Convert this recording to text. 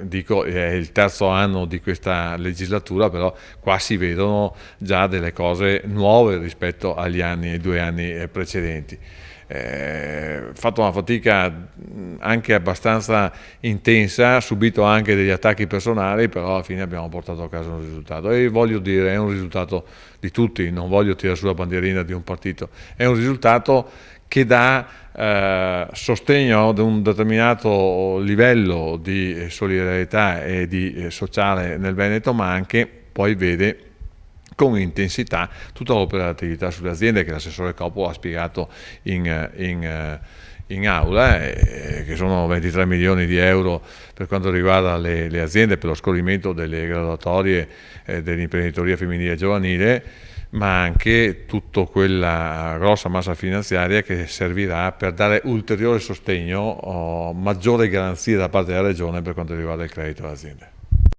dico è il terzo anno di questa legislatura, però qua si vedono già delle cose nuove rispetto ai 2 anni precedenti. Fatto una fatica anche abbastanza intensa, subito anche degli attacchi personali, però alla fine abbiamo portato a casa un risultato e voglio dire è un risultato di tutti, non voglio tirare sulla bandierina di un partito, è un risultato che dà sostegno ad un determinato livello di solidarietà e di sociale nel Veneto, ma anche poi vede con intensità tutta l'operatività sulle aziende che l'assessore Coppola ha spiegato in aula, che sono 23 milioni di euro per quanto riguarda le aziende per lo scorrimento delle graduatorie dell'imprenditoria femminile e giovanile, ma anche tutta quella grossa massa finanziaria che servirà per dare ulteriore sostegno, maggiore garanzia da parte della Regione per quanto riguarda il credito alle aziende.